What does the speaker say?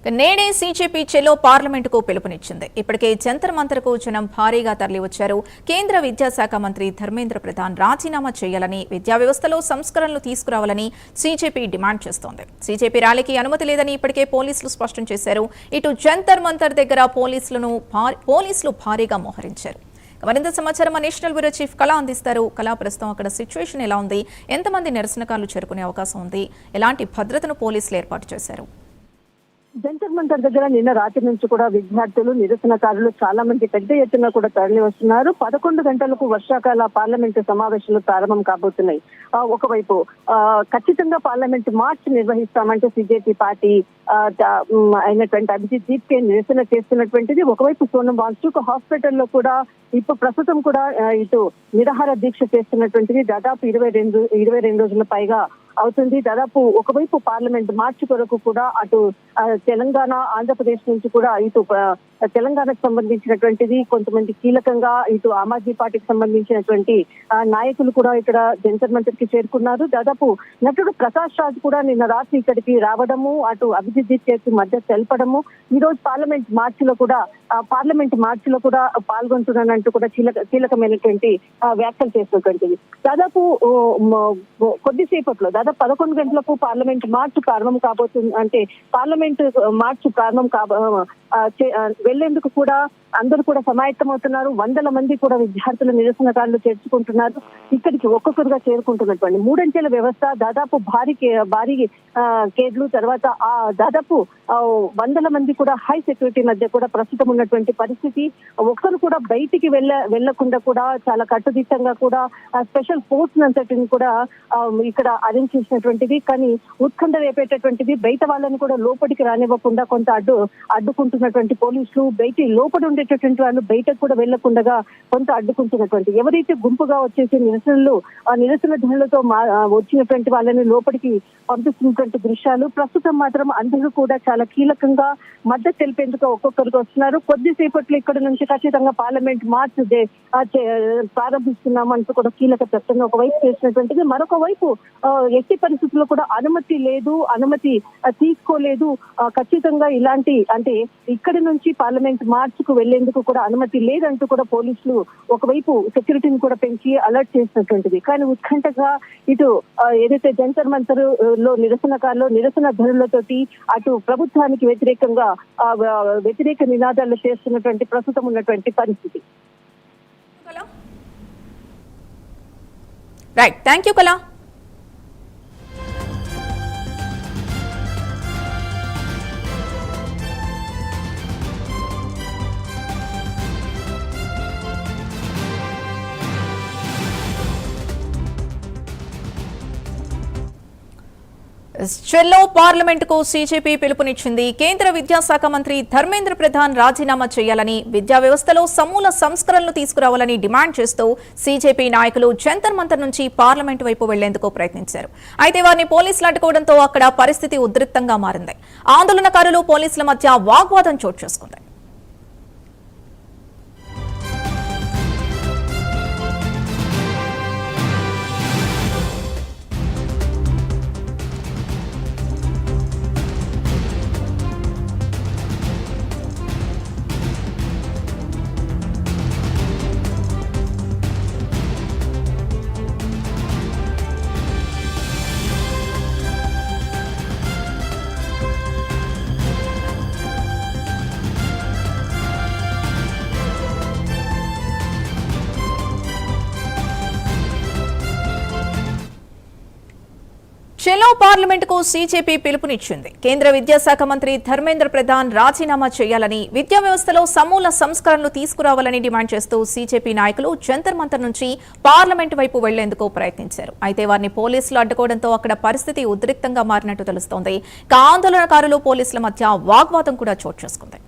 నేడే సీజేపీ చెలో పార్లమెంటుకు పిలుపునిచ్చింది. ఇప్పటికే జంతర్ మంతర్కు జనం భారీగా తరలివచ్చారు. కేంద్ర విద్యాశాఖ మంత్రి ధర్మేంద్ర ప్రధాన్ రాజీనామా చేయాలని, విద్యా వ్యవస్థలో సంస్కరణలు తీసుకురావాలని సీజేపీ డిమాండ్ చేస్తోంది. సీజేపీ ర్యాలీకి అనుమతి లేదని ఇప్పటికే పోలీసులు స్పష్టం చేశారు. ఇటు జంతర్ మంతర్ దగ్గర పోలీసులు భారీగా మోహరించారు. మరింత సమాచారం నేషనల్ బ్యూరో చీఫ్ కళ అందిస్తారు. కళ, ప్రస్తుతం అక్కడ సిచ్యువేషన్ ఎలా ఉంది? ఎంతమంది నిరసనకారులు చేరుకునే అవకాశం ఉంది? ఎలాంటి భద్రతను పోలీసులు ఏర్పాటు చేశారు? జంతర్ మంతర్ దగ్గర నిన్న రాత్రి నుంచి కూడా విద్యార్థులు, నిరసనకారులు చాలా మంది పెద్ద ఎత్తున కూడా తరలి వస్తున్నారు. 11 గంటలకు వర్షాకాల పార్లమెంటు సమావేశాలు ప్రారంభం కాబోతున్నాయి. ఒకవైపు ఖచ్చితంగా పార్లమెంట్ మార్చ్ నిర్వహిస్తామంటూ సీజేపీ పార్టీ అయినటువంటి అభిజిత్ దీప్కే నిరసన చేస్తున్నటువంటిది. ఒకవైపు సోనం వాంగ్చుక్ హాస్పిటల్లో కూడా ఇప్పుడు ప్రస్తుతం కూడా ఇటు నిరాహార దీక్ష చేస్తున్నటువంటిది. దాదాపు 22 రోజుల పైగా అవుతుంది. దాదాపు ఒకవైపు పార్లమెంట్ మార్చి కొరకు కూడా అటు తెలంగాణ, ఆంధ్రప్రదేశ్ నుంచి కూడా ఇటు తెలంగాణకు సంబంధించినటువంటిది కొంతమంది కీలకంగా ఇటు ఆమ్ ఆద్మీ పార్టీకి సంబంధించినటువంటి నాయకులు కూడా ఇక్కడ జంతర్ మంతర్ కి చేరుకున్నారు. దాదాపు నటుడు ప్రకాష్ రాజ్ కూడా నిన్న రాత్రి ఇక్కడికి రావడము, అటు అభిజిత్ దీప్కి మధ్య తెలపడము, ఈ రోజు పార్లమెంట్ మార్చిలో కూడా పాల్గొంటున్నానంటూ కూడా కీలకమైనటువంటి వ్యాఖ్యలు చేసినటువంటిది. దాదాపు కొద్దిసేపట్లో దాదాపు 11 గంటలకు పార్లమెంట్ మార్చ్ ప్రారంభం కాబోతుంది. అంటే పార్లమెంట్ మార్చ్ ప్రారంభం వెళ్లేందుకు కూడా అందరూ కూడా సమాయత్తమవుతున్నారు. వందల మంది కూడా విద్యార్థులు, నిరసనకారులు చేర్చుకుంటున్నారు. ఇక్కడికి ఒక్కొక్కరుగా చేరుకుంటున్నటువంటి 3 అంచెల వ్యవస్థ, దాదాపు భారీ కేడ్లు, తర్వాత దాదాపు వందల మంది కూడా హై సెక్యూరిటీ మధ్య కూడా ప్రస్తుతం ఉన్నటువంటి పరిస్థితి. ఒక్కరు కూడా బయటికి వెళ్లకుండా కూడా చాలా కట్టుదిట్టంగా కూడా స్పెషల్ ఫోర్స్ అంతటిని కూడా ఇక్కడ అరేంజ్ చేసినటువంటిది. కానీ ఉత్కంఠ రేపేటటువంటిది, బయట వాళ్ళని కూడా లోపలికి రానివ్వకుండా కొంత అడ్డుకుంటున్నటువంటి పోలీసులు, లోపల ఉండేటటువంటి వాళ్ళు బయటకు కూడా వెళ్లకుండా కొంత అడ్డుకుంటున్నటువంటి, ఎవరైతే గుంపుగా వచ్చేసి నిరసన ధ్వనులతో వచ్చినటువంటి వాళ్ళని లోపలికి పంపిస్తున్నటువంటి దృశ్యాలు ప్రస్తుతం మాత్రం అందరూ కూడా చాలా కీలకంగా మద్దతు తెలిపేందుకు ఒక్కొక్కరికి వస్తున్నారు. కొద్దిసేపట్లో ఇక్కడ నుంచి ఖచ్చితంగా పార్లమెంట్ మార్చ్ ప్రారంభిస్తున్నామంటూ కూడా కీలక ప్రకటన ఒకవైపు చేసినటువంటిది. మరొక వైపు ఎట్టి పరిస్థితుల్లో కూడా అనుమతి తీసుకోలేదు. ఖచ్చితంగా ఇలాంటి, అంటే ఇక్కడి నుంచి పార్లమెంట్ మార్చ్ కు వెళ్లేందుకు కూడా అనుమతి లేదంటూ కూడా పోలీసులు ఒకవైపు సెక్యూరిటీని కూడా పెంచి అలర్ట్ చేసినటువంటిది. కానీ ఉత్కంఠగా ఇటు ఏదైతే జంతర్ మంతర్ లో నిరసన ధ్వనులతోటి అటు ప్రభుత్వానికి వ్యతిరేక నినాదాలు చేస్తున్నటువంటి ప్రస్తుతం ఉన్నటువంటి పరిస్థితి. రైట్, థ్యాంక్ యూ కళ. చెల్లో పార్లమెంటుకు సీజేపీ పిలుపునిచ్చింది. కేంద్ర విద్యాశాఖ మంత్రి ధర్మేంద్ర ప్రధాన్ రాజీనామా చేయాలని, విద్యా వ్యవస్థలో సమూల సంస్కరణలు తీసుకురావాలని డిమాండ్ చేస్తూ సీజేపీ నాయకులు జంతర్ మంతర్ నుంచి పార్లమెంటు వైపు వెళ్లేందుకు ప్రయత్నించారు. అయితే వారిని పోలీసులు అడ్డుకోవడంతో అక్కడ పరిస్థితి ఉద్రిక్తంగా మారింది. ఆందోళనకారులు, పోలీసుల మధ్య వాగ్వాదం చోటు చేసుకుంది. చెలో పార్లమెంటుకు సీజేపీ పిలుపునిచ్చింది. కేంద్ర విద్యాశాఖ మంత్రి ధర్మేంద్ర ప్రధాన్ రాజీనామా చేయాలని, విద్యా వ్యవస్థలో సమూల సంస్కరణలు తీసుకురావాలని డిమాండ్ చేస్తూ సీజేపీ నాయకులు జంతర్ మంతర్ నుంచి పార్లమెంటు వైపు వెళ్లేందుకు ప్రయత్నించారు. అయితే వారిని పోలీసులు అడ్డుకోవడంతో అక్కడ పరిస్థితి ఉద్రిక్తంగా మారినట్టు తెలుస్తోంది. ఆందోళనకారులు, పోలీసుల మధ్య వాగ్వాదం కూడా చోటు చేసుకుంది.